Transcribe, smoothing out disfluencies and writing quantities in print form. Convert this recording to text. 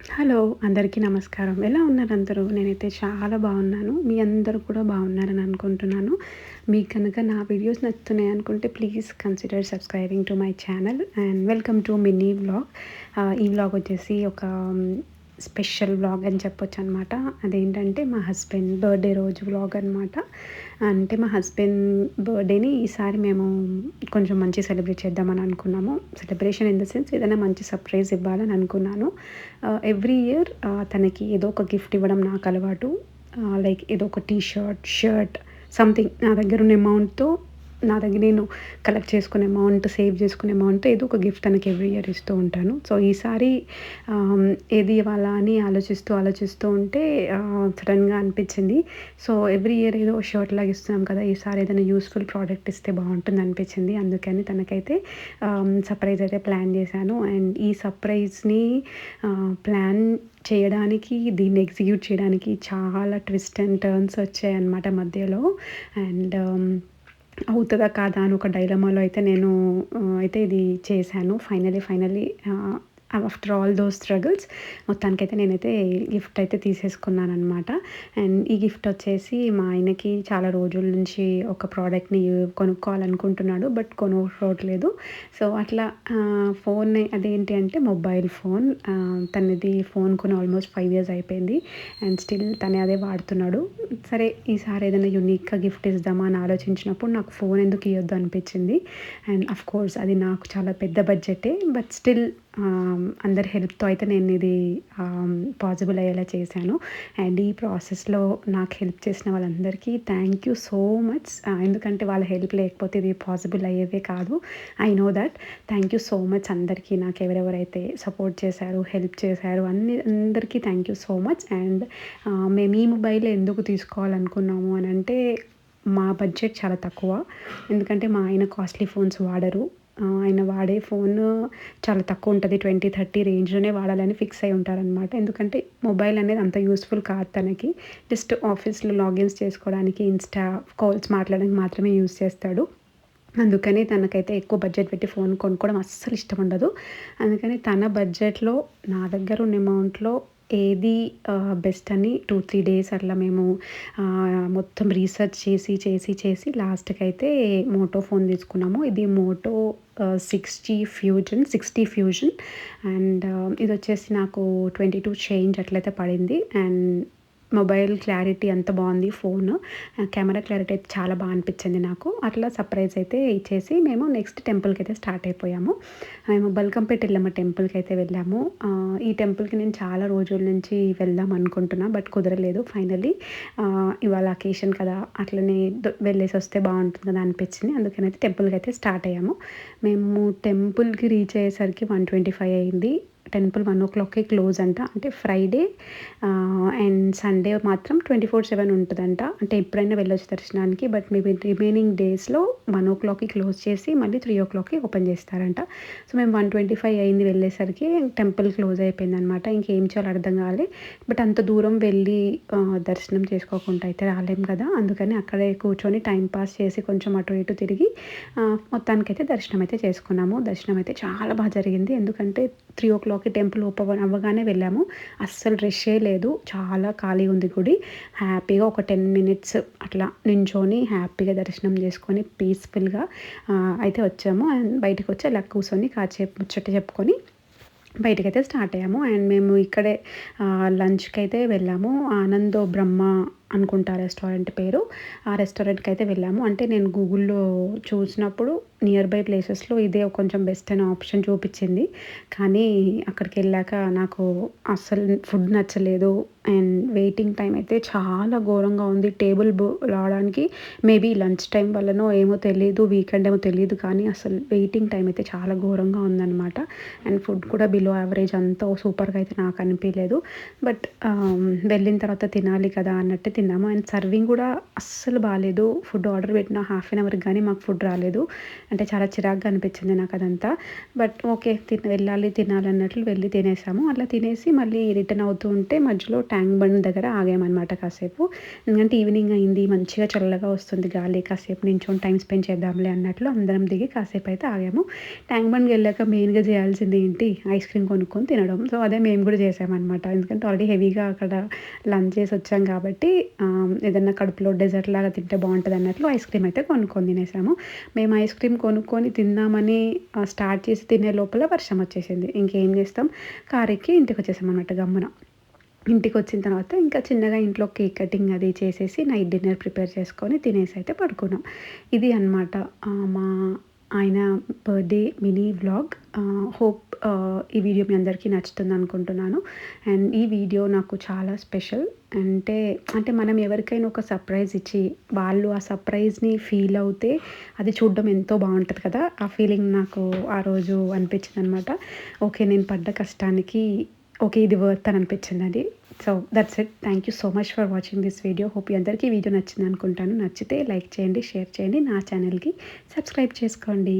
Hello! అందరికీ నమస్కారం. ఎలా ఉన్నారు అందరూ? నేనైతే చాలా బాగున్నాను. మీ అందరూ కూడా బాగున్నారని అనుకుంటున్నాను. మీకు కనుక నా వీడియోస్ నచ్చుతున్నాయి అనుకుంటే please consider subscribing to my channel and welcome to mini vlog. ఈ వ్లాగ్ వచ్చేసి ఒక స్పెషల్ వ్లాగ్ అని చెప్పొచ్చనమాట. అదేంటంటే మా హస్బెండ్ బర్త్‌డే రోజు వ్లాగ్ అనమాట. అంటే మా హస్బెండ్ బర్త్‌డేని ఈసారి మేము కొంచెం మంచిగా సెలబ్రేట్ చేద్దామని అనుకున్నాము. సెలబ్రేషన్ ఇన్ ద సెన్స్ ఏదైనా మంచి సర్ప్రైజ్ ఇవ్వాలని అనుకున్నాను. ఎవ్రీ ఇయర్ తనకి ఏదో ఒక గిఫ్ట్ ఇవ్వడం నాకు అలవాటు. లైక్ ఏదో ఒక టీ షర్ట్, షర్ట్ సంథింగ్ నా దగ్గరున్న అమౌంట్‌తో నా దగ్గర నేను కలెక్ట్ చేసుకునే అమౌంట్, సేవ్ చేసుకునే అమౌంట్‌తో ఏదో ఒక గిఫ్ట్ తనకి ఎవ్రీ ఇయర్ ఇస్తూ ఉంటాను. సో, ఈసారి ఏది ఇవ్వాలా అని ఆలోచిస్తూ ఉంటే సడెన్‌గా అనిపించింది. సో, ఎవ్రీ ఇయర్ ఏదో షర్ట్ లాగా ఇస్తున్నాం కదా! ఈసారి ఏదైనా యూజ్‌ఫుల్ ప్రోడక్ట్ ఇస్తే బావుంటుంది అనిపించింది. అందుకని తనకైతే సర్ప్రైజ్ అయితే ప్లాన్ చేశాను. అండ్ ఈ సర్ప్రైజ్‌ని ప్లాన్ చేయడానికి, దీన్ని ఎగ్జిక్యూట్ చేయడానికి చాలా ట్విస్ట్ అండ్ టర్న్స్ వచ్చాయన్నమాట మధ్యలో. అండ్ అవుతదా? కాదా? అని ఒక డైలమాలో అయితే నేను అయితే ఇది చేశాను. Finally after all those struggles మొత్తానికైతే నేనైతే గిఫ్ట్ అయితే తీసేసుకున్నాననమాట. అండ్ ఈ గిఫ్ట్ వచ్చేసి మా ఆయనకి చాలా రోజుల నుంచి ఒక ప్రోడక్ట్‌ని కొనుక్కోవాలనుకుంటున్నాడు. బట్ కొనుక్కోవట్లేదు. సో, అట్లా ఫోన్ అదేంటి అంటే మొబైల్ ఫోన్. తనది ఫోన్ కొని ఆల్మోస్ట్ 5 ఇయర్స్ అయిపోయింది. అండ్ స్టిల్ తనే అదే వాడుతున్నాడు. సరే ఈసారి ఏదైనా యూనిక్‌గా గిఫ్ట్ ఇద్దామా అని ఆలోచించినప్పుడు నాకు ఫోన్ ఎందుకు ఇయ్యొద్దు అనిపించింది. అండ్ ఆఫ్‌కోర్స్ అది నాకు చాలా పెద్ద బడ్జెటే. బట్ స్టిల్ అందరి హెల్ప్‌తో అయితే నేను ఇది పాసిబుల్ అయ్యేలా చేశాను. అండ్ ఈ ప్రాసెస్‌లో నాకు హెల్ప్ చేసిన వాళ్ళందరికీ థ్యాంక్ యూ సో మచ్. ఎందుకంటే వాళ్ళ హెల్ప్ లేకపోతే ఇది పాసిబుల్ అయ్యేదే కాదు. I know that. Thank you so much అందరికీ, నాకు ఎవరెవరైతే సపోర్ట్ చేశారు, హెల్ప్ చేశారు అందరికీ thank you so much. And మేము ఈ మొబైలే ఎందుకు తీసుకోవాలనుకున్నాము అనంటే మా బడ్జెట్ చాలా తక్కువ. ఎందుకంటే మా ఆయన కాస్ట్లీ ఫోన్స్ వాడరు. ఆయన వాడే ఫోను చాలా తక్కువ ఉంటది. 20, 30 రేంజ్‌లోనే వాడాలని ఫిక్స్ అయ్యి ఉంటారనమాట. ఎందుకంటే మొబైల్ అనేది అంత యూజ్‌ఫుల్ కాదు తనకి. జస్ట్ ఆఫీస్‌లో లాగిన్స్ చేసుకోవడానికి, ఇన్‌స్టా కాల్స్ మాట్లాడడానికి మాత్రమే యూజ్ చేస్తాడు. అందుకని తనకైతే ఎక్కువ బడ్జెట్ పెట్టి ఫోన్ కొనుక్కోవడం అస్సలు ఇష్టం ఉండదు. అందుకని తన బడ్జెట్‌లో నా దగ్గర ఉన్న అమౌంట్‌లో ఏది బెస్ట్ అని 2, 3 డేస్ అట్లా మేము మొత్తం రీసెర్చ్ చేసి లాస్ట్‌కైతే మోటో ఫోన్ తీసుకున్నాము. ఇది మోటో 60 ఫ్యూజన్ అండ్ ఇదొచ్చేసి నాకు 22 చేంజ్ అట్లయితే పడింది. అండ్ మొబైల్ క్లారిటీ అంత బావుంది ఫోను. కెమెరా క్లారిటీ అయితే చాలా బా అనిపించింది నాకు. అట్లా సర్ప్రైజ్ అయితే ఇచ్చేసి మేము నెక్స్ట్ టెంపుల్‌కైతే స్టార్ట్ అయిపోయాము. మేము బల్కంపేట ఎల్లమ్మ టెంపుల్‌కైతే వెళ్ళాము. ఈ టెంపుల్‌కి నేను చాలా రోజుల నుంచి వెళ్దాం అనుకుంటున్నా. బట్ కుదరలేదు. ఫైనల్లీ ఇవాళ అకేషన్ కదా! అట్లనే వెళ్ళేసి వస్తే బావుంటుంది కదా అనిపించింది. అందుకనైతే టెంపుల్‌కైతే స్టార్ట్ అయ్యాము. మేము టెంపుల్‌కి రీచ్ అయ్యేసరికి 1:25 అయింది. టెంపుల్ 1:00కే క్లోజ్ అంట. అంటే ఫ్రైడే అండ్ సండే మాత్రం 24/7 ఉంటదంట. అంటే ఎప్పుడైనా వెళ్ళొచ్చు దర్శనానికి. బట్ మేబీ రిమైనింగ్ డేస్‌లో 1:00కి క్లోజ్ చేసి మళ్ళీ 3:00కి ఓపెన్ చేస్తారంట. సో, మేము 1:25 అయింది వెళ్ళేసరికి. టెంపుల్ క్లోజ్ అయిపోయిందనమాట. ఇంకేం చేయాలో అర్థం కాలే. బట్ అంత దూరం వెళ్ళి దర్శనం చేసుకోకుండా అయితే రాలేం కదా! అందుకని అక్కడే కూర్చొని టైమ్ పాస్ చేసి కొంచెం అటు ఇటు తిరిగి మొత్తానికైతే దర్శనం అయితే చేసుకున్నాము. దర్శనం అయితే చాలా బా జరిగింది. ఎందుకంటే 3:00కి టెంపుల్ ఓపెన్ అవ్వగానే వెళ్ళాము. అస్సలు రష్షే లేదు. చాలా ఖాళీగా ఉంది గుడి. హ్యాపీగా ఒక 10 మినిట్స్ అట్లా నించొని హ్యాపీగా దర్శనం చేసుకొని పీస్‌ఫుల్‌గా అయితే వచ్చాము. అండ్ బయటకొచ్చి అలా కూర్చొని కాసేపు ముచ్చట చెప్పుకొని బయటికైతే స్టార్ట్ అయ్యాము. అండ్ మేము ఇక్కడే లంచ్‌కైతే వెళ్ళాము. ఆనందో బ్రహ్మ అనుకుంటా రెస్టారెంట్ పేరు. ఆ రెస్టారెంట్‌కైతే వెళ్ళాము. అంటే నేను గూగుల్‌లో చూసినప్పుడు నియర్ బై ప్లేసెస్‌లో ఇదే కొంచెం బెస్ట్ అనే ఆప్షన్ చూపిచ్చింది. కానీ అక్కడికెళ్ళాక నాకు అస్సలు ఫుడ్ నచ్చలేదు. అండ్ వెయిటింగ్ టైమ్ అయితే చాలా ఘోరంగా ఉంది. టేబుల్ రావడానికి మేబీ లంచ్ టైమ్ వల్లనో ఏమో తెలీదు. వీకెండ్ ఏమో తెలీదు కానీ అసలు వెయిటింగ్ టైమ్ అయితే చాలా ఘోరంగా ఉందనమాట. అండ్ ఫుడ్ కూడా బిలో యావరేజ్ అంత సూపర్‌గా అయితే నాకు అనిపియలేదు. బట్ వెళ్ళిన తర్వాత తినాలి కదా అన్నట్టు తిన్నాము. అండ్ సర్వింగ్ కూడా అస్సలు బాలేదు. ఫుడ్ ఆర్డర్ పెట్టిన హాఫ్ అన్ అవర్‌కి గానీ మాకు ఫుడ్ రాలేదు. అంటే చాలా చిరాకుగా అనిపించింది నాకదంతా. But okay. వెళ్ళాలి, తినాలి అన్నట్లు వెళ్ళి తినేసాము. అట్లా తినేసి మళ్ళీ రిటర్న్ అవుతూ ఉంటే మధ్యలో ట్యాంక్ బండ్ దగ్గర ఆగామనమాట కాసేపు. ఎందుకంటే ఈవినింగ్ అయింది. మంచిగా చల్లగా వస్తుంది గాలి. కాసేపు నించొని టైమ్ స్పెండ్ చేద్దాంలే అన్నట్లు అందరం దిగి కాసేపయితే ఆగాము. ట్యాంక్ బండ్‌కెళ్ళాక మెయిన్‌గా చేయాల్సింది ఏంటి? ఐస్ క్రీమ్ కొనుక్కొని తినడం. సో, అదే మేము కూడా చేసామనమాట. ఎందుకంటే ఆల్రెడీ హెవీగా అక్కడ లంచ్ చేసి వచ్చాం కాబట్టి ఏదన్నా కడుపులో డెజర్ట్ లాగా తింటే బావుంటదన్నట్లు ఐస్ క్రీమ్ అయితే కొనుక్కొని తినేసాము. మేము ఐస్ క్రీమ్ కొనుక్కొని తిందామని స్టార్ట్ చేసి తినే లోపల వర్షం వచ్చేసింది. ఇంకేం చేస్తాం? కారెక్కి ఇంటికొచ్చేసామనమాట గమ్మున. ఇంటికొచ్చిన తర్వాత ఇంకా చిన్నగా ఇంట్లో కేక్ కటింగ్ అది చేసేసి నైట్ డిన్నర్ ప్రిపేర్ చేసుకొని తినేసి అయితే పడుకున్నాం. ఇది అనమాట మా ఆయన బర్త్‌డే మినీ వ్లాగ్. హోప్ ఈ వీడియో మీ అందరికీ నచ్చుతుందనుకుంటున్నాను. అండ్ ఈ వీడియో నాకు చాలా స్పెషల్. అంటే మనం ఎవరికైనా ఒక సర్ప్రైజ్ ఇచ్చి, వాళ్ళు ఆ సర్ప్రైజ్‌ని ఫీల్ అవుతే అది చూడడం ఎంతో బావుంటది కదా! ఆ ఫీలింగ్ నాకు ఆ రోజు అనిపించిందనమాట. ఓకే. నేను పడ్డ కష్టానికి ఓకే. ఇది వర్త్ అని అనిపించిందది. So, that's it. Thank you so much for watching this video. Hope మీ అందరికీ ఈ వీడియో నచ్చిందనుకుంటాను. నచ్చితే లైక్ చేయండి, షేర్ చేయండి. నా ఛానల్‌కి సబ్స్క్రైబ్ చేసుకోండి.